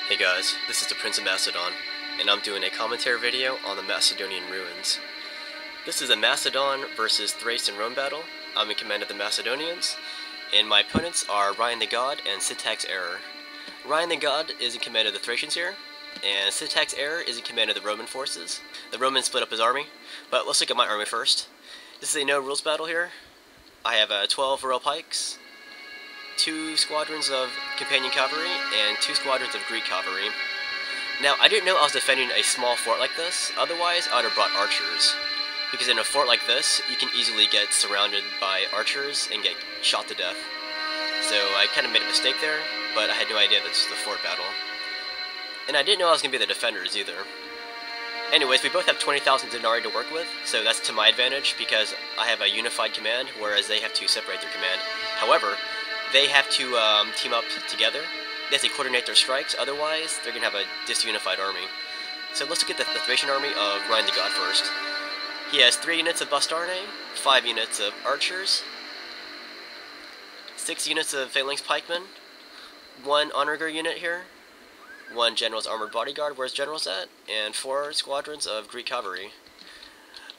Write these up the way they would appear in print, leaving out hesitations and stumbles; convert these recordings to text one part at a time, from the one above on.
Hey guys, this is the Prince of Macedon, and I'm doing a commentary video on the Macedonian ruins. This is a Macedon versus Thrace and Rome battle. I'm in command of the Macedonians, and my opponents are Ryanthegod and Syntax Error. Ryanthegod is in command of the Thracians here, and Syntax Error is in command of the Roman forces. The Romans split up his army, but let's look at my army first. This is a no-rules battle here. I have 12 royal pikes, 2 squadrons of companion cavalry, and 2 squadrons of Greek cavalry. Now, I didn't know I was defending a small fort like this, otherwise I would have brought archers. Because in a fort like this, you can easily get surrounded by archers and get shot to death. So I kind of made a mistake there, but I had no idea this was the fort battle. And I didn't know I was going to be the defenders either. Anyways, we both have 20,000 denarii to work with, so that's to my advantage because I have a unified command, whereas they have to separate their command. However, they have to team up together. They have to coordinate their strikes, otherwise they're going to have a disunified army. So let's look at the Thracian army of Ryanthegod first. He has 3 units of Bastarnae, 5 units of archers, 6 units of phalanx pikemen, 1 honor unit here, 1 general's armored bodyguard, where's general's at, and 4 squadrons of Greek cavalry.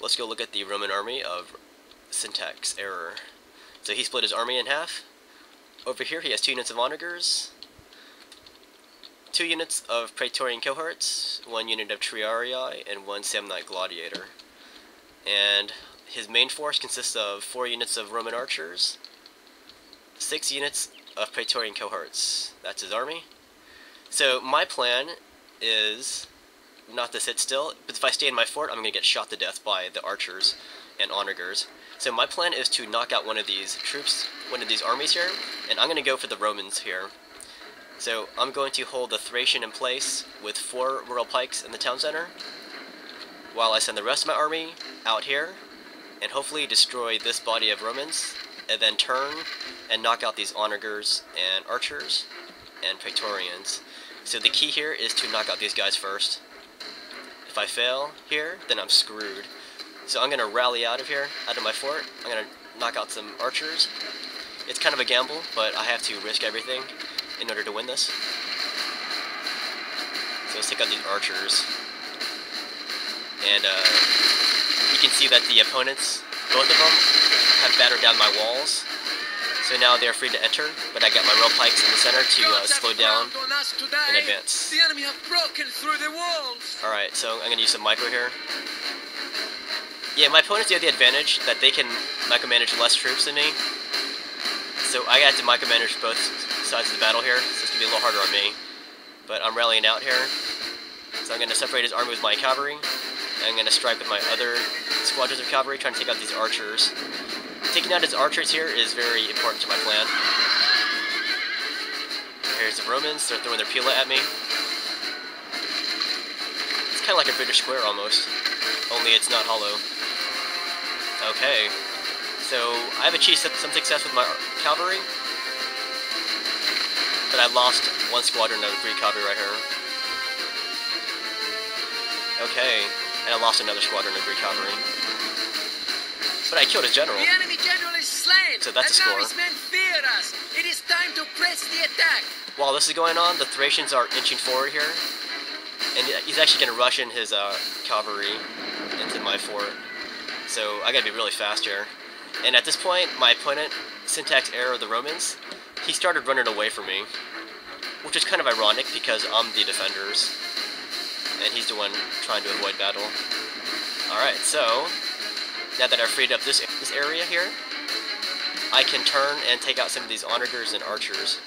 Let's go look at the Roman army of Syntax Error. So he split his army in half. Over here he has 2 units of onagers, 2 units of Praetorian cohorts, 1 unit of Triarii, and 1 Samnite gladiator. And his main force consists of 4 units of Roman archers, 6 units of Praetorian cohorts. That's his army. So my plan is not to sit still, but if I stay in my fort, I'm going to get shot to death by the archers and onagers. So my plan is to knock out one of these troops, one of these armies here, and I'm going to go for the Romans here. So I'm going to hold the Thracian in place with 4 royal pikes in the town center, while I send the rest of my army out here, and hopefully destroy this body of Romans, and then turn and knock out these onagers and archers and Praetorians. So the key here is to knock out these guys first. If I fail here, then I'm screwed. So I'm going to rally out of here, out of my fort. I'm going to knock out some archers. It's kind of a gamble, but I have to risk everything in order to win this. So let's take out these archers. And you can see that the opponents, both of them, have battered down my walls. So now they're free to enter, but I got my royal pikes in the center to slow down and advance. The enemy have broken through the walls. Alright, so I'm going to use some micro here. Yeah, my opponents have the advantage that they can micromanage less troops than me. So I got to micromanage both sides of the battle here, so it's going to be a little harder on me. But I'm rallying out here. So I'm going to separate his army with my cavalry. And I'm going to strike with my other squadrons of cavalry, trying to take out these archers. Taking out his archers here is very important to my plan. Here's the Romans, they're throwing their pila at me. It's kind of like a British square almost, only it's not hollow. Okay, so I have achieved some success with my cavalry, but I lost 1 squadron of Greek cavalry right here. Okay, and I lost another squadron of Greek cavalry. But I killed his general. The enemy general is slain. So that's a score. And now his men fear us. It is time to press the attack. While this is going on, the Thracians are inching forward here. And he's actually going to rush in his cavalry into my fort. So I got to be really fast here. And at this point, my opponent, Syntax Error of the Romans, he started running away from me. Which is kind of ironic because I'm the defenders. And he's the one trying to avoid battle. Alright, so now that I've freed up this area here, I can turn and take out some of these onagers and archers.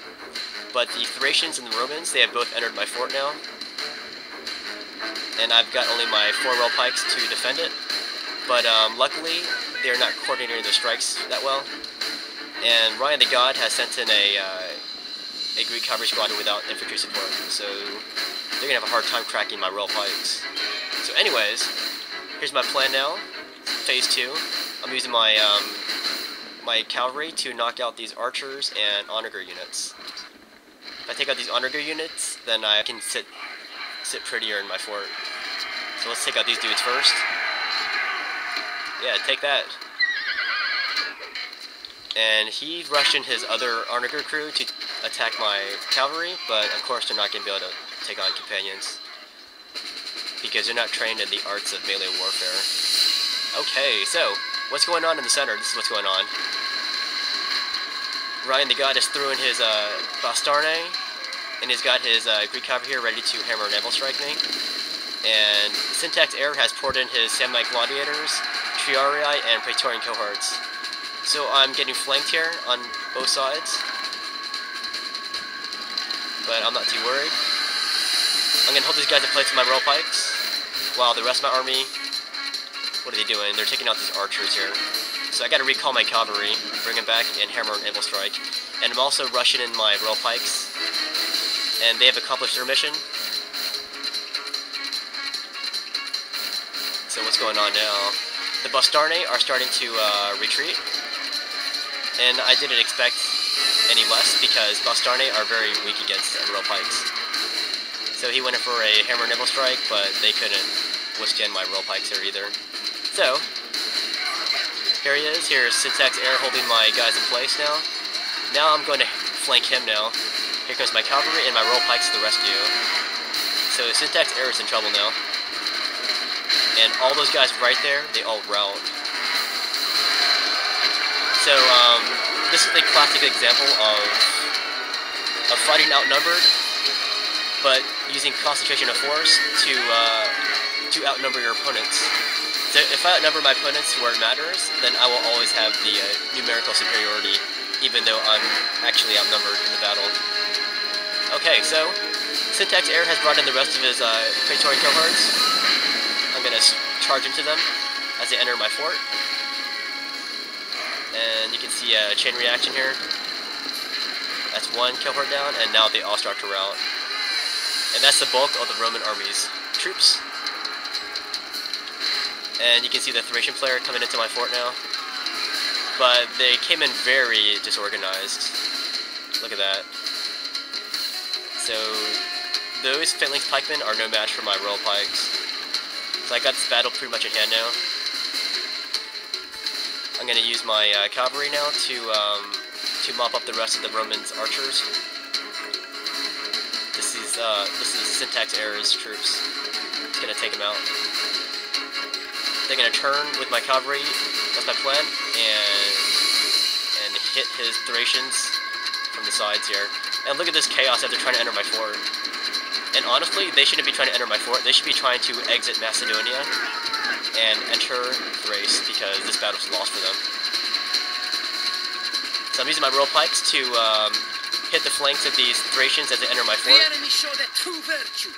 But the Thracians and the Romans, they have both entered my fort now. And I've got only my 4 royal pikes to defend it. But luckily, they're not coordinating their strikes that well. And Ryanthegod has sent in a Greek cavalry squadron without infantry support. So they're going to have a hard time cracking my royal pikes. So anyways, here's my plan now. Phase 2. I'm using my my cavalry to knock out these archers and onager units. If I take out these onager units, then I can sit prettier in my fort. So let's take out these dudes first. Yeah, take that. And he rushed in his other onager crew to attack my cavalry, but of course they're not going to be able to take on companions, because they're not trained in the arts of melee warfare. Okay, so, what's going on in the center? This is what's going on. Ryanthegod is throwing his Bastarne, and he's got his Greek cavalry here ready to hammer and naval strike me. And Syntax Heir has poured in his Samnite Gladiators, Triarii, and Praetorian cohorts. So I'm getting flanked here on both sides, but I'm not too worried. I'm going to hold these guys in place with my royal pikes, while the rest of my army, what are they doing? They're taking out these archers here. So I got to recall my cavalry, bring them back, and hammer and naval strike. And I'm also rushing in my royal pikes, and they have accomplished their mission. So what's going on now? The Bastarne are starting to retreat, and I didn't expect any less because Bastarne are very weak against royal pikes. So he went in for a hammer naval strike, but they couldn't withstand my royal pikes here either. So here he is. Here's Syntax Heir holding my guys in place now. Now I'm going to flank him now. Here comes my cavalry and my royal pikes to the rescue. So Syntax Heir is in trouble now. And all those guys right there, they all rout. So, this is a classic example of fighting outnumbered, but using concentration of force to outnumber your opponents. So if I outnumber my opponents where it matters, then I will always have the numerical superiority, even though I'm actually outnumbered in the battle. Okay, so Syntax Heir has brought in the rest of his Praetorian cohorts. I'm going to charge into them as they enter my fort. And you can see a chain reaction here. That's one cohort down, and now they all start to rout. And that's the bulk of the Roman army's troops. And you can see the Thracian player coming into my fort now. But they came in very disorganized. Look at that. So those phalanx pikemen are no match for my royal pikes. So I got this battle pretty much in hand now. I'm going to use my cavalry now to mop up the rest of the Romans' archers. This is Syntax Heir's troops. It's going to take them out. They're going to turn with my cavalry. That's my plan, and hit his Thracians from the sides here. And look at this chaos as they're trying to enter my fort. And honestly, they shouldn't be trying to enter my fort. They should be trying to exit Macedonia and enter Thrace, because this battle's lost for them. So I'm using my royal pikes to hit the flanks of these Thracians as they enter my fort. The enemy show their true virtue.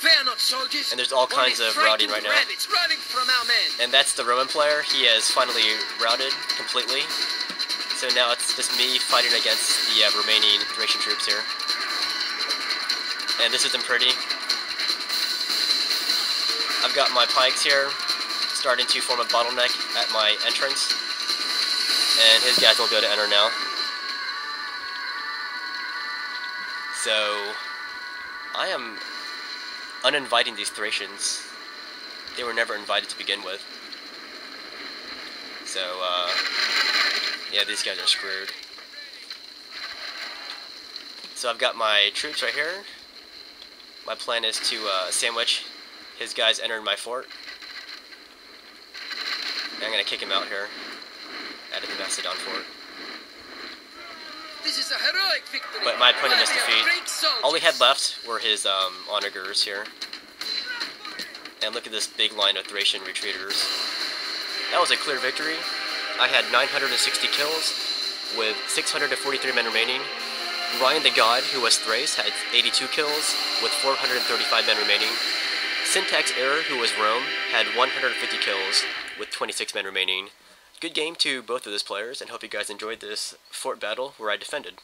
They are not soldiers. And there's all kinds of routing right now. Rabbits running from our men. And that's the Roman player. He has finally routed completely. So now it's just me fighting against the remaining Thracian troops here. And this isn't pretty. I've got my pikes here, starting to form a bottleneck at my entrance. And his guys will go to enter now. So, I am uninviting these Thracians. They were never invited to begin with. So, yeah, these guys are screwed. So I've got my troops right here. My plan is to sandwich his guys entering my fort. And I'm going to kick him out here out of the Macedon fort. This is a heroic victory. But my opponent missed They are defeat. great soldiers. All he had left were his onagers here. And look at this big line of Thracian retreaters. That was a clear victory. I had 960 kills with 643 men remaining. Ryanthegod, who was Thrace, had 82 kills with 435 men remaining. Syntax Heir, who was Rome, had 150 kills with 26 men remaining. Good game to both of those players, and hope you guys enjoyed this fort battle where I defended.